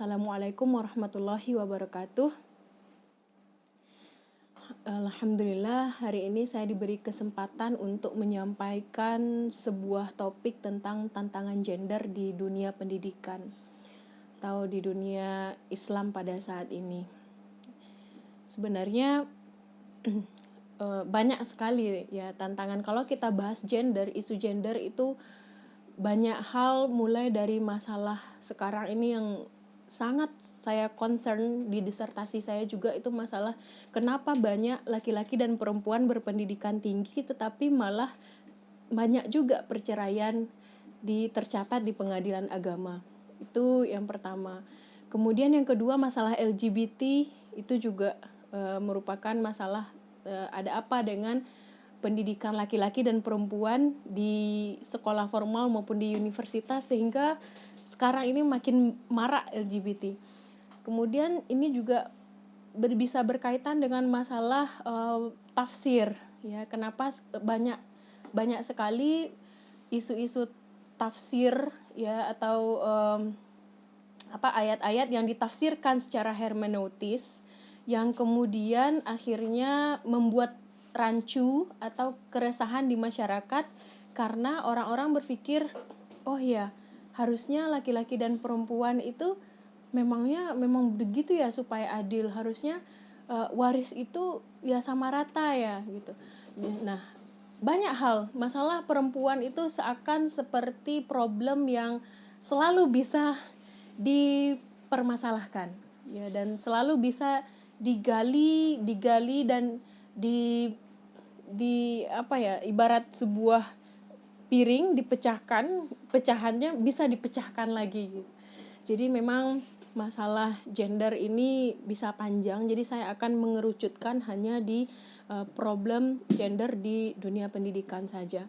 Assalamualaikum warahmatullahi wabarakatuh. Alhamdulillah, hari ini saya diberi kesempatan untuk menyampaikan sebuah topik tentang tantangan gender di dunia pendidikan atau di dunia Islam pada saat ini. Sebenarnya banyak sekali ya tantangan. Kalau kita bahas gender, isu gender itu banyak hal, mulai dari masalah sekarang ini yang sangat saya concern di disertasi saya juga, itu masalah kenapa banyak laki-laki dan perempuan berpendidikan tinggi tetapi malah banyak juga perceraian tercatat di pengadilan agama. Itu yang pertama. Kemudian yang kedua, masalah LGBT itu juga merupakan masalah ada apa dengan pendidikan laki-laki dan perempuan di sekolah formal maupun di universitas, sehingga sekarang ini makin marak LGBT. Kemudian ini juga bisa berkaitan dengan masalah tafsir, ya. Kenapa banyak sekali isu-isu tafsir, ya, atau ayat-ayat yang ditafsirkan secara hermeneutis yang kemudian akhirnya membuat rancu atau keresahan di masyarakat, karena orang-orang berpikir, oh ya, harusnya laki-laki dan perempuan itu memang begitu ya supaya adil, harusnya waris itu ya sama rata ya gitu. Nah, banyak hal, masalah perempuan itu seakan seperti problem yang selalu bisa dipermasalahkan, ya, dan selalu bisa digali dan ibarat sebuah piring dipecahkan, pecahannya bisa dipecahkan lagi gitu. Jadi memang masalah gender ini bisa panjang, jadi saya akan mengerucutkan hanya di problem gender di dunia pendidikan saja.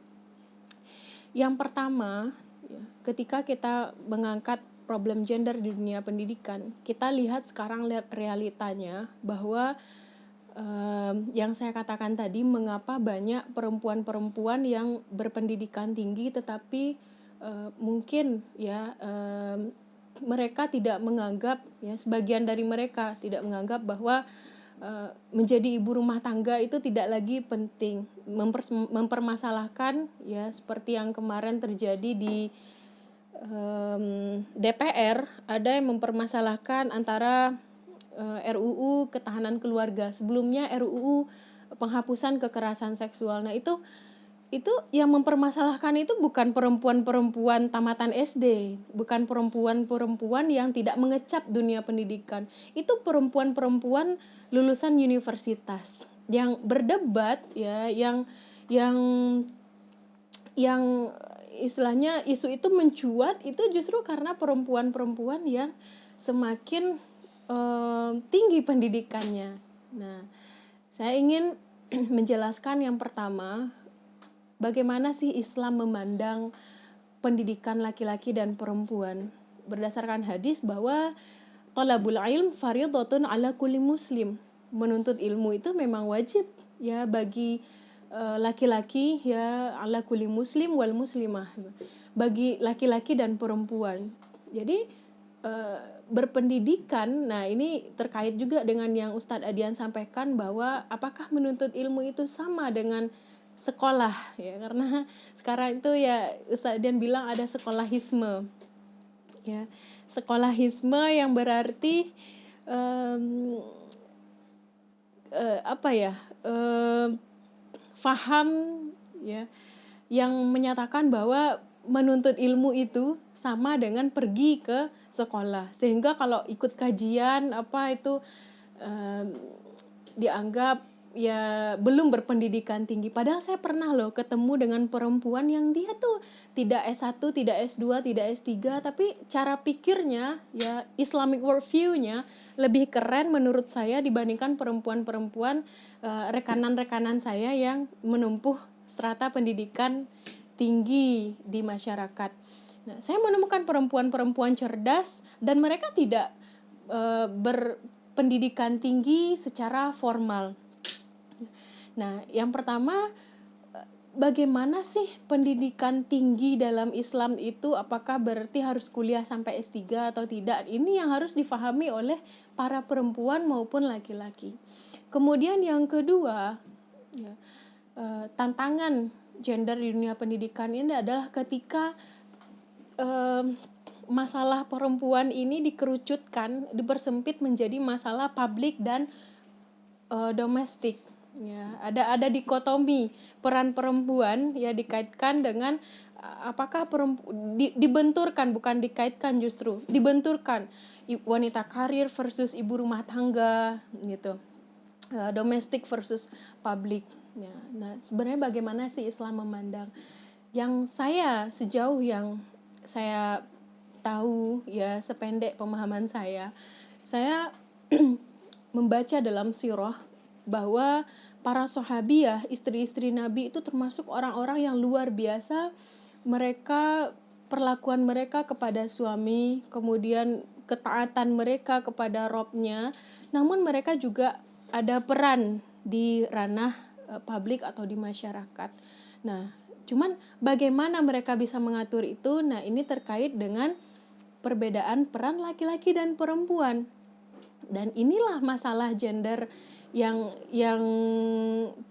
Yang pertama, ketika kita mengangkat problem gender di dunia pendidikan, kita lihat sekarang realitanya bahwa yang saya katakan tadi, mengapa banyak perempuan-perempuan yang berpendidikan tinggi tetapi mungkin ya mereka tidak menganggap, ya, sebagian dari mereka tidak menganggap bahwa menjadi ibu rumah tangga itu tidak lagi penting, mempermasalahkan, ya, seperti yang kemarin terjadi di DPR, ada yang mempermasalahkan antara RUU ketahanan keluarga, sebelumnya RUU penghapusan kekerasan seksual. Nah, itu yang mempermasalahkan itu bukan perempuan-perempuan tamatan SD, bukan perempuan-perempuan yang tidak mengecap dunia pendidikan. Itu perempuan-perempuan lulusan universitas yang berdebat, ya, yang istilahnya isu itu mencuat itu justru karena perempuan-perempuan yang semakin tinggi pendidikannya. Nah, saya ingin menjelaskan yang pertama, bagaimana sih Islam memandang pendidikan laki-laki dan perempuan berdasarkan hadis bahwa talabul ilm fardhatun ala kulli muslim. Menuntut ilmu itu memang wajib, ya, bagi laki-laki, ya, ala kulli muslim wal muslimah, bagi laki-laki dan perempuan. Jadi berpendidikan, nah ini terkait juga dengan yang Ustadz Adian sampaikan, bahwa apakah menuntut ilmu itu sama dengan sekolah, ya, karena sekarang itu ya Ustadz Adian bilang ada sekolahisme, ya, sekolahisme yang berarti faham, ya, yang menyatakan bahwa menuntut ilmu itu sama dengan pergi ke sekolah, sehingga kalau ikut kajian itu dianggap ya belum berpendidikan tinggi. Padahal saya pernah loh ketemu dengan perempuan yang dia tuh tidak S1, tidak S2, tidak S3, tapi cara pikirnya, ya, Islamic worldview-nya lebih keren menurut saya dibandingkan perempuan-perempuan rekanan-rekanan saya yang menempuh strata pendidikan tinggi di masyarakat. Nah, saya menemukan perempuan-perempuan cerdas dan mereka tidak berpendidikan tinggi secara formal. Nah, yang pertama, bagaimana sih pendidikan tinggi dalam Islam itu? Apakah berarti harus kuliah sampai S3 atau tidak? Ini yang harus difahami oleh para perempuan maupun laki-laki. Kemudian yang kedua, ya, tantangan gender di dunia pendidikan ini adalah ketika masalah perempuan ini dikerucutkan, dipersempit menjadi masalah publik dan domestik. Ya, ada dikotomi peran perempuan ya dikaitkan dengan apakah dibenturkan, bukan dikaitkan, justru dibenturkan wanita karir versus ibu rumah tangga gitu, domestik versus publik. Ya, nah sebenarnya bagaimana sih Islam memandang? Yang sejauh yang saya tahu ya, sependek pemahaman saya membaca dalam sirah bahwa para sahabiyah, istri-istri Nabi itu termasuk orang-orang yang luar biasa. Mereka, perlakuan mereka kepada suami, kemudian ketaatan mereka kepada Robnya, namun mereka juga ada peran di ranah publik atau di masyarakat. Nah, cuman bagaimana mereka bisa mengatur itu? Nah, ini terkait dengan perbedaan peran laki-laki dan perempuan. Dan inilah masalah gender yang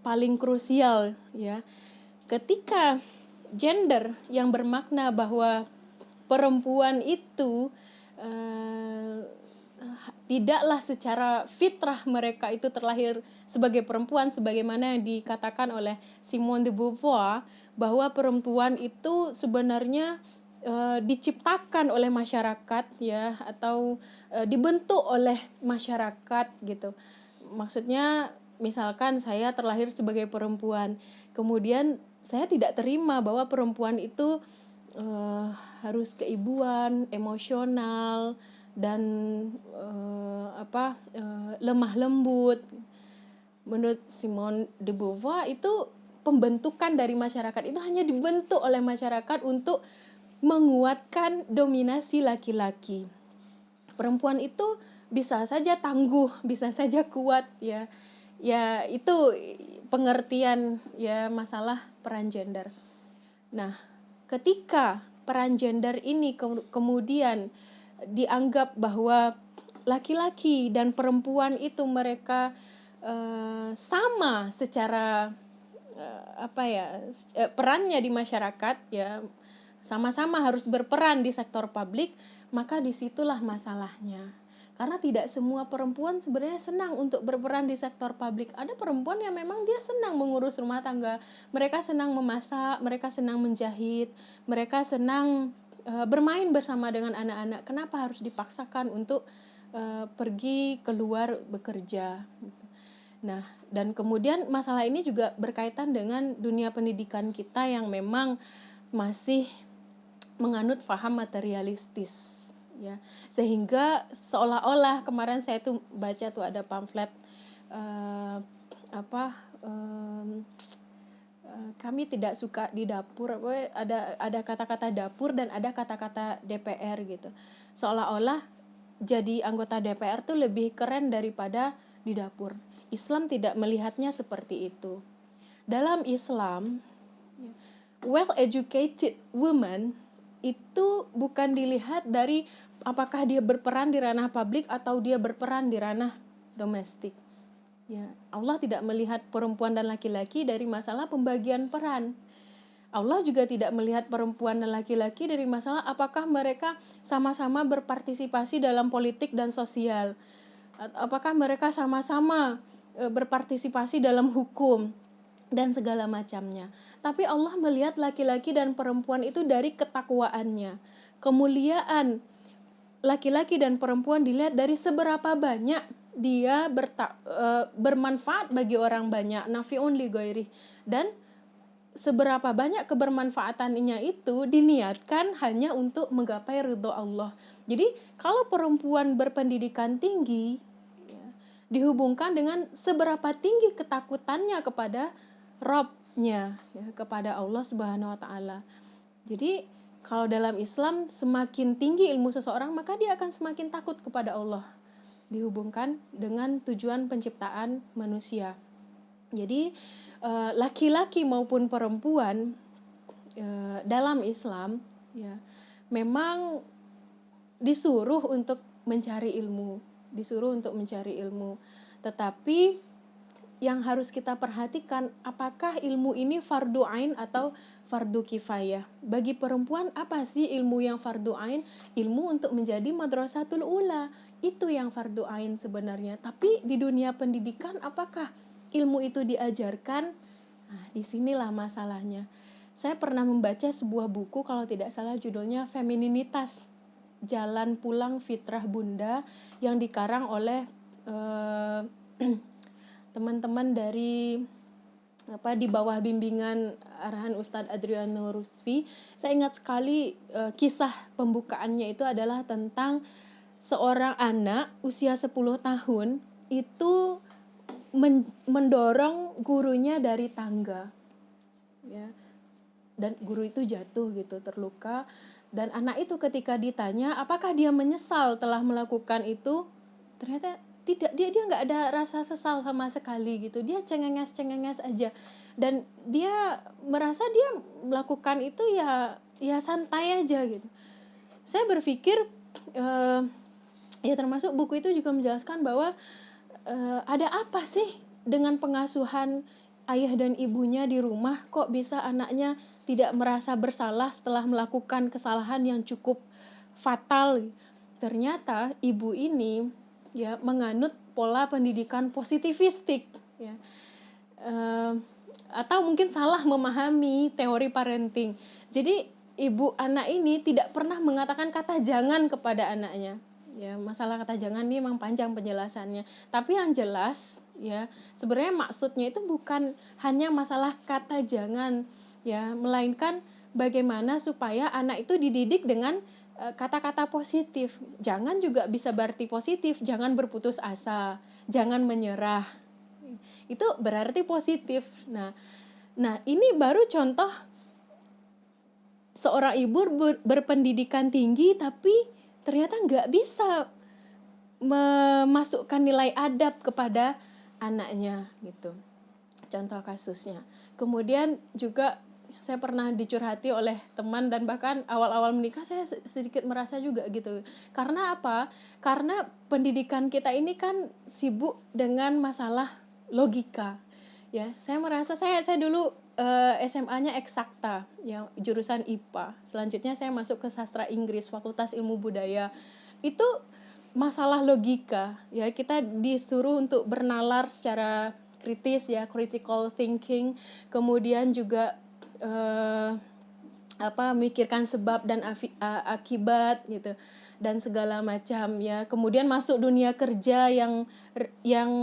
paling krusial ya. Ketika gender yang bermakna bahwa perempuan itu tidaklah secara fitrah mereka itu terlahir sebagai perempuan, sebagaimana yang dikatakan oleh Simone de Beauvoir, bahwa perempuan itu sebenarnya diciptakan oleh masyarakat ya, atau dibentuk oleh masyarakat gitu. Maksudnya misalkan saya terlahir sebagai perempuan, kemudian saya tidak terima bahwa perempuan itu harus keibuan, emosional, dan lemah lembut. Menurut Simone de Beauvoir itu pembentukan dari masyarakat itu hanya dibentuk oleh masyarakat untuk menguatkan dominasi laki-laki. Perempuan itu bisa saja tangguh, bisa saja kuat ya. Ya itu pengertian ya masalah peran gender. Nah, ketika peran gender ini kemudian dianggap bahwa laki-laki dan perempuan itu mereka sama secara perannya di masyarakat ya, sama-sama harus berperan di sektor publik, maka disitulah masalahnya. Karena tidak semua perempuan sebenarnya senang untuk berperan di sektor publik. Ada perempuan yang memang dia senang mengurus rumah tangga, mereka senang memasak, mereka senang menjahit, mereka senang bermain bersama dengan anak-anak. Kenapa harus dipaksakan untuk pergi keluar bekerja? Nah, dan kemudian masalah ini juga berkaitan dengan dunia pendidikan kita yang memang masih menganut paham materialistis ya, sehingga seolah-olah kemarin saya tuh baca tuh ada pamflet kami tidak suka di dapur, ada kata-kata dapur dan ada kata-kata DPR gitu, seolah-olah jadi anggota DPR tuh lebih keren daripada di dapur. Islam tidak melihatnya seperti itu. Dalam Islam, well educated woman itu bukan dilihat dari apakah dia berperan di ranah publik atau dia berperan di ranah domestik. Ya, Allah tidak melihat perempuan dan laki-laki dari masalah pembagian peran. Allah juga tidak melihat perempuan dan laki-laki dari masalah apakah mereka sama-sama berpartisipasi dalam politik dan sosial. Apakah mereka sama-sama berpartisipasi dalam hukum dan segala macamnya. Tapi Allah melihat laki-laki dan perempuan itu dari ketakwaannya. Kemuliaan laki-laki dan perempuan dilihat dari seberapa banyak dia bermanfaat bagi orang banyak, nafi'un li ghairi, dan seberapa banyak kebermanfaatannya itu diniatkan hanya untuk menggapai ridho Allah. Jadi kalau perempuan berpendidikan tinggi ya, dihubungkan dengan seberapa tinggi ketakutannya kepada Robnya ya, kepada Allah Subhanahu wa taala. Jadi kalau dalam Islam semakin tinggi ilmu seseorang maka dia akan semakin takut kepada Allah, dihubungkan dengan tujuan penciptaan manusia. Jadi laki-laki maupun perempuan dalam Islam ya memang disuruh untuk mencari ilmu, disuruh untuk mencari ilmu. Tetapi yang harus kita perhatikan, apakah ilmu ini fardu ain atau fardu kifayah. Bagi perempuan, apa sih ilmu yang fardu ain? Ilmu untuk menjadi madrasatul ula. Itu yang fardu ain sebenarnya. Tapi di dunia pendidikan, apakah ilmu itu diajarkan? Nah, disinilah masalahnya. Saya pernah membaca sebuah buku, kalau tidak salah judulnya Femininitas, Jalan Pulang Fitrah Bunda, yang dikarang oleh teman-teman dari di bawah bimbingan arahan Ustadz Adriano Rusfi. Saya ingat sekali kisah pembukaannya itu adalah tentang seorang anak usia 10 tahun itu mendorong gurunya dari tangga, ya, dan guru itu jatuh gitu, terluka. Dan anak itu ketika ditanya apakah dia menyesal telah melakukan itu, ternyata tidak, dia nggak ada rasa sesal sama sekali gitu, dia cengenges aja, dan dia merasa dia melakukan itu ya santai aja gitu. Saya berpikir ya termasuk buku itu juga menjelaskan bahwa ada apa sih dengan pengasuhan ayah dan ibunya di rumah, kok bisa anaknya tidak merasa bersalah setelah melakukan kesalahan yang cukup fatal. Ternyata ibu ini ya menganut pola pendidikan positivistik, ya. Atau mungkin salah memahami teori parenting. Jadi ibu anak ini tidak pernah mengatakan kata jangan kepada anaknya. Ya, masalah kata jangan ini memang panjang penjelasannya. Tapi yang jelas ya, sebenarnya maksudnya itu bukan hanya masalah kata jangan ya, melainkan bagaimana supaya anak itu dididik dengan kata-kata positif. Jangan juga bisa berarti positif, jangan berputus asa, jangan menyerah. Itu berarti positif. Nah, ini baru contoh seorang ibu berpendidikan tinggi tapi ternyata nggak bisa memasukkan nilai adab kepada anaknya gitu. Contoh kasusnya. Kemudian juga saya pernah dicurhati oleh teman, dan bahkan awal-awal menikah saya sedikit merasa juga gitu. Karena apa? Karena pendidikan kita ini kan sibuk dengan masalah logika. Ya, saya merasa saya dulu SMA-nya eksakta, ya, jurusan IPA. Selanjutnya saya masuk ke sastra Inggris, Fakultas Ilmu Budaya. Itu masalah logika, ya, kita disuruh untuk bernalar secara kritis, ya, critical thinking, kemudian juga memikirkan sebab dan akibat gitu, dan segala macam, ya. Kemudian masuk dunia kerja yang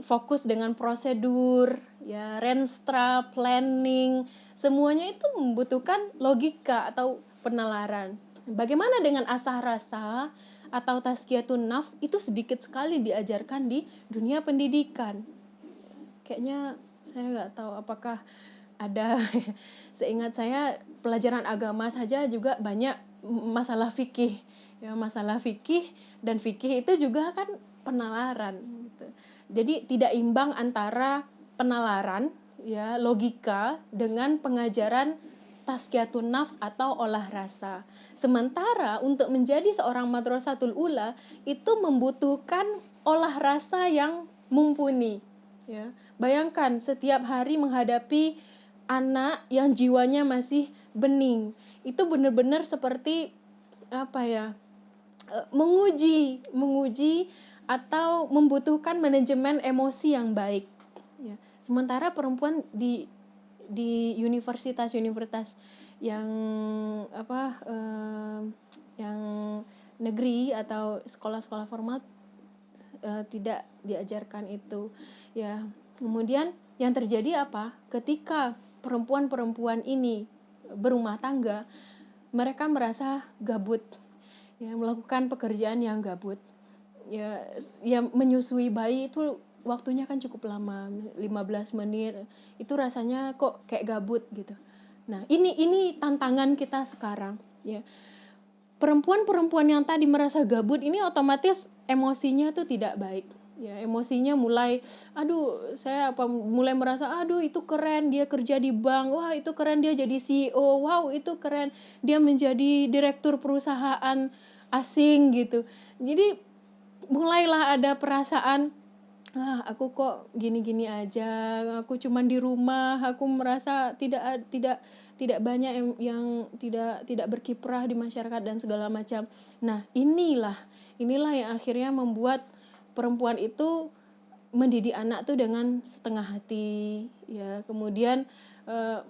fokus dengan prosedur, ya, renstra, planning, semuanya itu membutuhkan logika atau penalaran. Bagaimana dengan asah rasa atau tazkiyatun nafs, itu sedikit sekali diajarkan di dunia pendidikan. Kayaknya saya nggak tahu apakah ada. Seingat saya pelajaran agama saja juga banyak masalah fikih, ya, masalah fikih, dan fikih itu juga kan penalaran gitu. Jadi tidak imbang antara penalaran, ya, logika dengan pengajaran tazkiyatun nafs atau olah rasa. Sementara untuk menjadi seorang madrasatul ula itu membutuhkan olah rasa yang mumpuni, ya. Bayangkan setiap hari menghadapi anak yang jiwanya masih bening, itu benar-benar seperti menguji atau membutuhkan manajemen emosi yang baik, ya. Sementara perempuan di universitas yang yang negeri atau sekolah-sekolah formal tidak diajarkan itu, ya. Kemudian yang terjadi apa? Ketika perempuan-perempuan ini berumah tangga, mereka merasa gabut, ya, melakukan pekerjaan yang gabut, ya, menyusui bayi itu waktunya kan cukup lama, 15 menit, itu rasanya kok kayak gabut gitu. Nah, ini tantangan kita sekarang, ya. Perempuan-perempuan yang tadi merasa gabut ini otomatis emosinya tuh tidak baik, Ya emosinya mulai, aduh saya mulai merasa, aduh itu keren dia kerja di bank, wah itu keren dia jadi CEO, wow itu keren dia menjadi direktur perusahaan asing gitu. Jadi mulailah ada perasaan, "Ah, aku kok gini-gini aja, aku cuman di rumah, aku merasa tidak banyak yang tidak berkiprah di masyarakat," dan segala macam. Nah, inilah yang akhirnya membuat perempuan itu mendidik anak tuh dengan setengah hati, ya. Kemudian,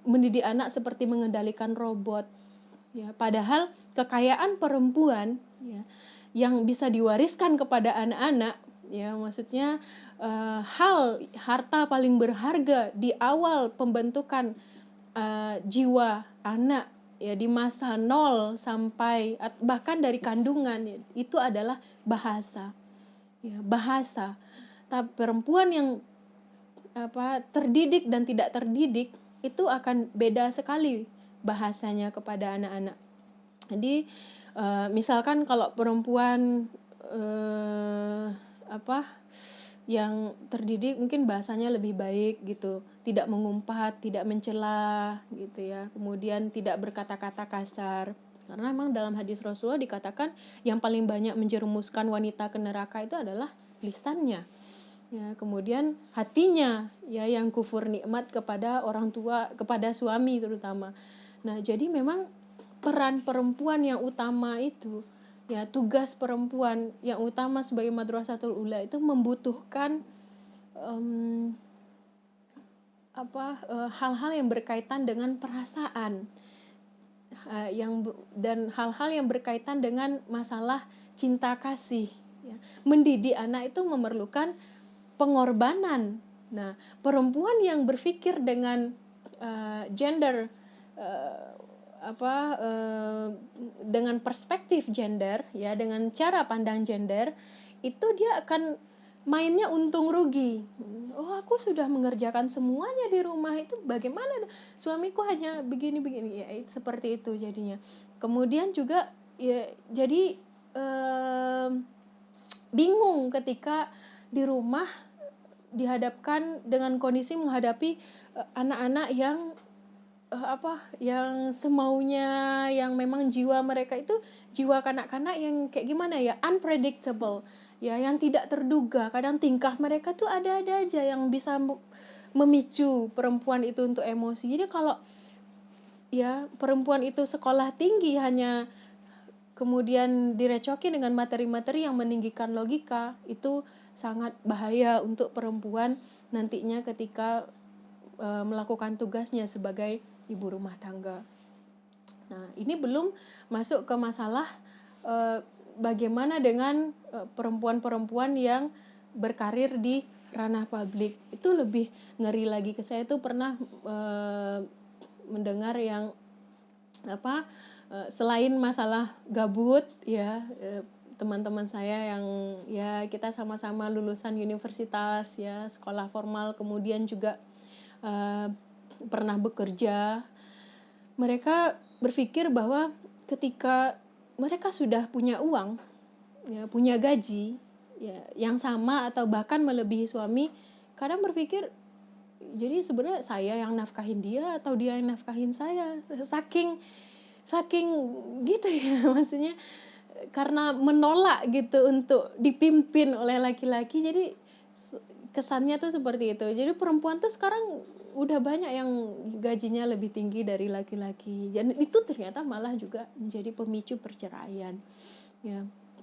mendidik anak seperti mengendalikan robot, ya. Padahal kekayaan perempuan, ya, yang bisa diwariskan kepada anak-anak, ya, maksudnya, harta paling berharga di awal pembentukan, jiwa anak, ya, di masa nol sampai bahkan dari kandungan, ya, itu adalah bahasa, ya, bahasa. Perempuan yang terdidik dan tidak terdidik itu akan beda sekali bahasanya kepada anak-anak. Jadi, misalkan kalau perempuan, apa, yang terdidik mungkin bahasanya lebih baik gitu, tidak mengumpat, tidak mencela gitu ya, kemudian tidak berkata-kata kasar. Karena memang dalam hadis Rasulullah dikatakan yang paling banyak menjerumuskan wanita ke neraka itu adalah lisannya. Ya, kemudian hatinya ya yang kufur nikmat kepada orang tua, kepada suami terutama. Nah, jadi memang peran perempuan yang utama itu, ya tugas perempuan yang utama sebagai madrasatul ula itu membutuhkan em, hal-hal yang berkaitan dengan perasaan, dan hal-hal yang berkaitan dengan masalah cinta kasih. Ya. Mendidik anak itu memerlukan pengorbanan. Nah, perempuan yang berpikir dengan gender, uh, apa uh, dengan perspektif gender, ya, dengan cara pandang gender, itu dia akan mainnya untung rugi. Oh, aku sudah mengerjakan semuanya di rumah, itu bagaimana suamiku hanya begini-begini, ya seperti itu jadinya. Kemudian juga ya jadi bingung ketika di rumah dihadapkan dengan kondisi menghadapi anak-anak yang semaunya, yang memang jiwa mereka itu jiwa kanak-kanak yang kayak gimana ya, unpredictable, ya, yang tidak terduga. Kadang tingkah mereka tuh ada-ada aja yang bisa memicu perempuan itu untuk emosi. Jadi kalau ya perempuan itu sekolah tinggi hanya kemudian direcoki dengan materi-materi yang meninggikan logika, itu sangat bahaya untuk perempuan nantinya ketika melakukan tugasnya sebagai ibu rumah tangga. Nah, ini belum masuk ke masalah bagaimana dengan perempuan-perempuan yang berkarir di ranah publik. Itu lebih ngeri lagi. Saya tuh pernah mendengar yang selain masalah gabut, ya, teman-teman saya yang ya kita sama-sama lulusan universitas, ya, sekolah formal, kemudian juga pernah bekerja, mereka berpikir bahwa ketika mereka sudah punya uang, ya, punya gaji, ya, yang sama atau bahkan melebihi suami, kadang berpikir, jadi sebenarnya saya yang nafkahin dia atau dia yang nafkahin saya, saking gitu ya. Maksudnya karena menolak gitu untuk dipimpin oleh laki-laki, jadi kesannya tuh seperti itu. Jadi perempuan tuh sekarang udah banyak yang gajinya lebih tinggi dari laki-laki, dan itu ternyata malah juga menjadi pemicu perceraian, ya.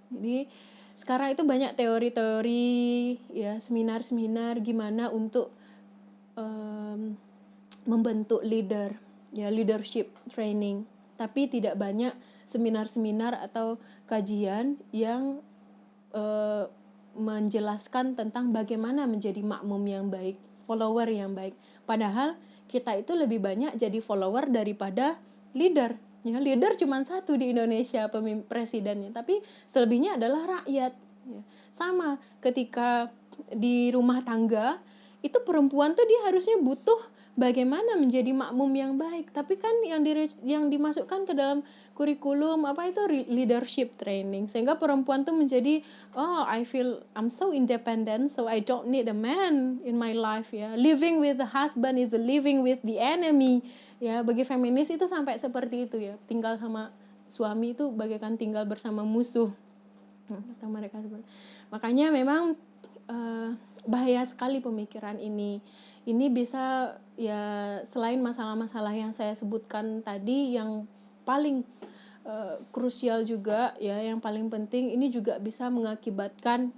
Jadi sekarang itu banyak teori-teori, ya, seminar-seminar gimana untuk membentuk leader, ya, leadership training, tapi tidak banyak seminar-seminar atau kajian yang menjelaskan tentang bagaimana menjadi makmum yang baik, follower yang baik. Padahal kita itu lebih banyak jadi follower daripada leader. Ya, leader cuma satu di Indonesia, presidennya, tapi selebihnya adalah rakyat. Ya. Sama ketika di rumah tangga, itu perempuan tuh dia harusnya butuh bagaimana menjadi makmum yang baik. Tapi kan yang dimasukkan ke dalam kurikulum apa itu leadership training, sehingga perempuan tuh menjadi, oh, I feel I'm so independent, so I don't need a man in my life, ya. Living with the husband is living with the enemy, ya. Bagi feminis itu sampai seperti itu, ya. Tinggal sama suami itu bagaikan tinggal bersama musuh. Kata mereka seperti. Makanya memang bahaya sekali pemikiran ini. Ini bisa, ya, selain masalah-masalah yang saya sebutkan tadi, yang paling krusial juga, ya, yang paling penting, ini juga bisa mengakibatkan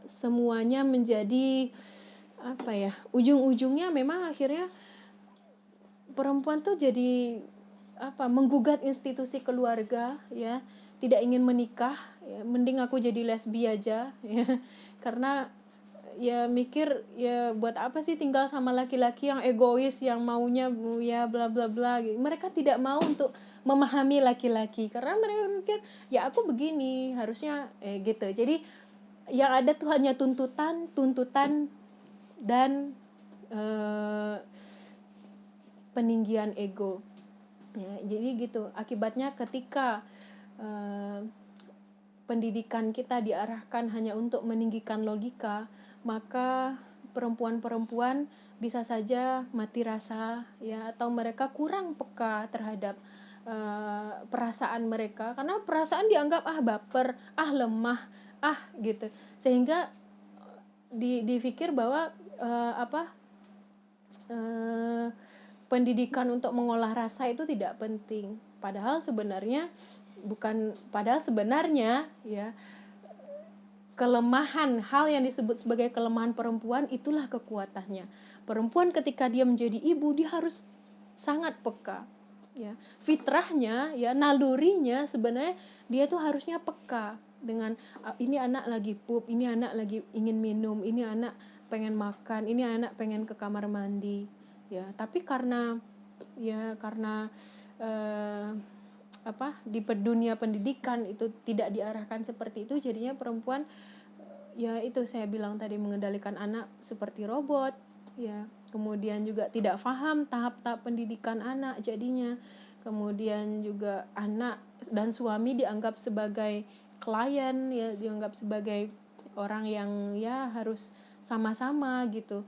semuanya menjadi apa ya, ujung-ujungnya memang akhirnya perempuan tuh jadi apa, menggugat institusi keluarga, ya, tidak ingin menikah, ya, mending aku jadi lesbi aja, ya. Karena ya mikir, ya buat apa sih tinggal sama laki-laki yang egois, yang maunya ya bla bla bla gitu. Mereka tidak mau untuk memahami laki-laki karena mereka mikir, ya aku begini harusnya, gitu. Jadi yang ada tuh hanya tuntutan dan peninggian ego, ya. Jadi gitu akibatnya ketika pendidikan kita diarahkan hanya untuk meninggikan logika, maka perempuan-perempuan bisa saja mati rasa, ya, atau mereka kurang peka terhadap perasaan mereka, karena perasaan dianggap baper, lemah, gitu, sehingga dipikir bahwa pendidikan untuk mengolah rasa itu tidak penting. Padahal sebenarnya, ya, kelemahan, hal yang disebut sebagai kelemahan perempuan itulah kekuatannya. Perempuan ketika dia menjadi ibu, dia harus sangat peka, ya. Fitrahnya, ya, nalurinya sebenarnya dia tuh harusnya peka dengan ini anak lagi pup, ini anak lagi ingin minum, ini anak pengen makan, ini anak pengen ke kamar mandi, ya. Tapi karena di dunia pendidikan itu tidak diarahkan seperti itu, jadinya perempuan, ya itu saya bilang tadi, mengendalikan anak seperti robot, ya. Kemudian juga tidak paham tahap-tahap pendidikan anak jadinya. Kemudian juga anak dan suami dianggap sebagai klien, ya, dianggap sebagai orang yang ya harus sama-sama gitu.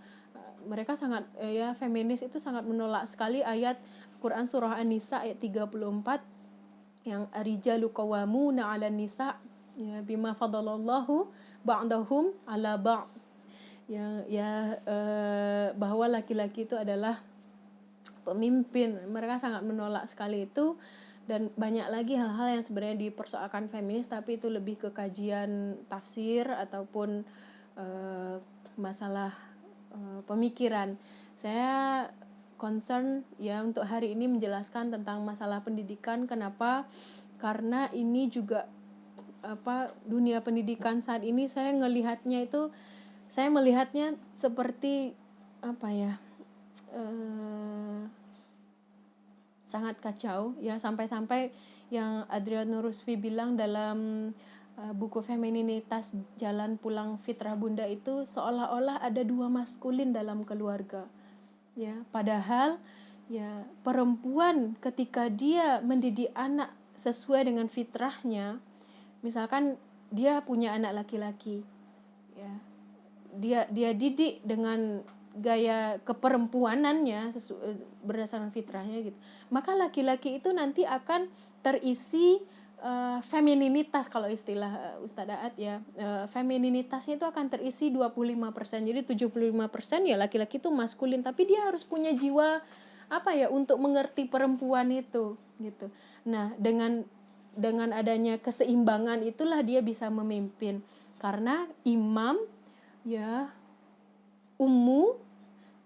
Mereka sangat feminis itu sangat menolak sekali ayat Quran surah An-Nisa ayat 34 yang ar-rijalu qawwamuna 'alan nisa, ya, bima fadalallahu ba'dahum 'ala ba'd, bahwa laki-laki itu adalah pemimpin. Mereka sangat menolak sekali itu, dan banyak lagi hal-hal yang sebenarnya dipersoalkan feminis, tapi itu lebih ke kajian tafsir ataupun masalah pemikiran. Saya concern, ya, untuk hari ini menjelaskan tentang masalah pendidikan. Kenapa? Karena ini juga dunia pendidikan saat ini saya melihatnya seperti sangat kacau, ya, sampai-sampai yang Adriano Rusfi bilang dalam buku Femininitas Jalan Pulang Fitrah Bunda itu, seolah-olah ada dua maskulin dalam keluarga, ya. Padahal, ya, perempuan ketika dia mendidik anak sesuai dengan fitrahnya, misalkan dia punya anak laki-laki, ya, dia didik dengan gaya keperempuanannya berdasarkan fitrahnya gitu, maka laki-laki itu nanti akan terisi femininitas, kalau istilah Ustadz Aat, ya, femininitasnya itu akan terisi 25%. Jadi 75% ya laki-laki itu maskulin, tapi dia harus punya jiwa untuk mengerti perempuan itu gitu. Nah, dengan adanya keseimbangan itulah dia bisa memimpin, karena imam, ya, ummu,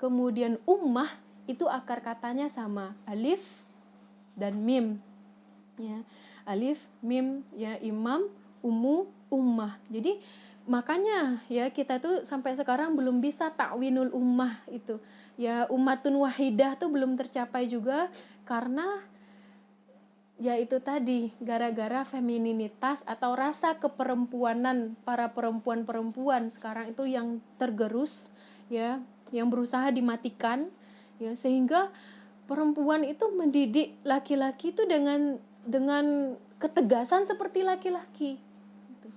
kemudian ummah itu akar katanya sama, alif dan mim, ya. Alif, mim, ya, imam, ummu, ummah. Jadi makanya, ya, kita tuh sampai sekarang belum bisa takwinul ummah itu, ya, ummatun wahidah tuh belum tercapai juga, karena ya itu tadi, gara-gara femininitas atau rasa keperempuanan para perempuan-perempuan sekarang itu yang tergerus, ya, yang berusaha dimatikan, ya, sehingga perempuan itu mendidik laki-laki itu dengan ketegasan seperti laki-laki, gitu.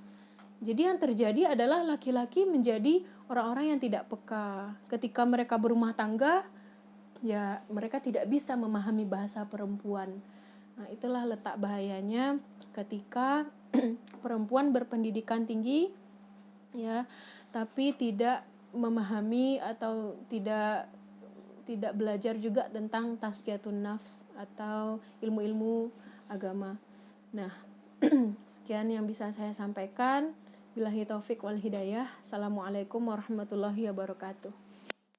Jadi yang terjadi adalah laki-laki menjadi orang-orang yang tidak peka. Ketika mereka berumah tangga, ya mereka tidak bisa memahami bahasa perempuan. Nah, itulah letak bahayanya ketika perempuan berpendidikan tinggi, ya, tapi tidak memahami atau tidak belajar juga tentang tazkiyatun nafs atau ilmu-ilmu agama. Nah, sekian yang bisa saya sampaikan. Billahi taufik wal hidayah. Assalamualaikum warahmatullahi wabarakatuh.